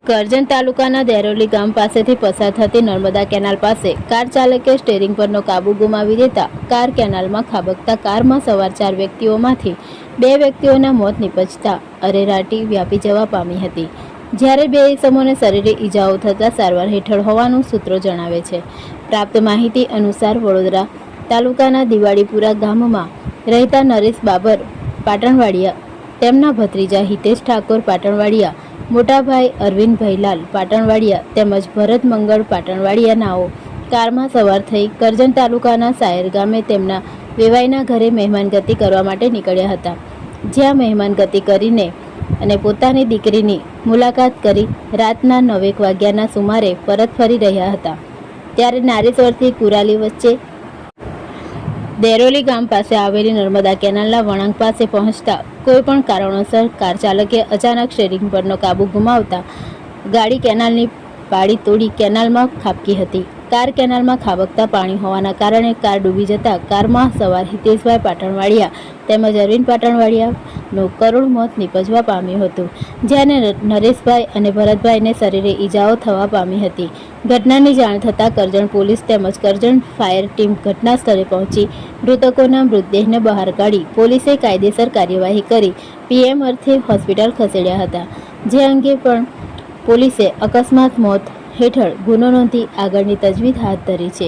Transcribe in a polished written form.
કરજણ તાલુકાના દેરોલી ગામ પાસેથી પસાર થતી નર્મદા કેનાલ પાસે કાર ચાલકે સ્ટીયરિંગ પરનો કાબુ ગુમાવી દેતા કાર કેનાલમાં ખાબકતા કારમાં સવાર 4 વ્યક્તિઓમાંથી 2 વ્યક્તિઓના મોત નિપજતા અરેરાટી વ્યાપી જવા પામી હતી, જ્યારે 2 ઇસમોને શરીરે ઈજાઓ થતા સારવાર હેઠળ હોવાનું સૂત્રો જણાવે છે। પ્રાપ્ત માહિતી અનુસાર વડોદરા તાલુકાના દિવાળીપુરા ગામમાં રહેતા નરેશ બાબર પાટણવાડિયા, તેમના ભત્રીજા હિતેશ ઠાકોર પાટણવાડિયા, મોટાભાઈ અરવિંદભાઈ લાલ પાટણવાડિયા તેમજ ભરત મંગળ પાટણવાડિયા નાઓ કારમાં સવાર થઈ કરજણ તાલુકાના સાયર ગામે તેમના વેવાઈના ઘરે મહેમાનગતિ કરવા માટે નીકળ્યા હતા, જ્યાં મહેમાનગતિ કરીને અને પોતાની દીકરીની મુલાકાત કરી રાતના 9 વાગ્યાના સુમારે પરત ફરી રહ્યા હતા, ત્યારે નારેશ્વરથી કુરાલી વચ્ચે દેરોલી ગામ પાસે આવેલી નર્મદા કેનાલના વળાંક પાસે પહોંચતા કોઈપણ કારણોસર કાર ચાલકે અચાનક સ્ટીયરિંગ પરનો કાબુ ગુમાવતા ગાડી કેનાલની પાળી તોડી કેનાલમાં ખાબકી હતી। કાર કેનાલમાં ખાબકતા પાણી હોવાના કારણે કાર ડૂબી જતા કારમાં સવાર હિતેશભાઈ પાટણવાડિયા તેમજ અરવિંદ પાટણવાડિયાનું કરુણ મોત નિપજવા પામ્યું હતું, જ્યારે નરેશભાઈ અને ભરતભાઈને શરીરે ઈજાઓ થવા પામી હતી। ઘટનાની જાણ થતાં કરજણ પોલીસ તેમજ કરજણ ફાયર ટીમ ઘટના સ્થળે પહોંચી મૃતકોના મૃતદેહને બહાર કાઢી પોલીસે કાયદેસર કાર્યવાહી કરી પીએમ અર્થે હોસ્પિટલ ખસેડ્યા હતા, જે અંગે પણ પોલીસે અકસ્માત મોત હેઠળ ગુનો નોંધી આગળની તજવીજ હાથ ધરી છે।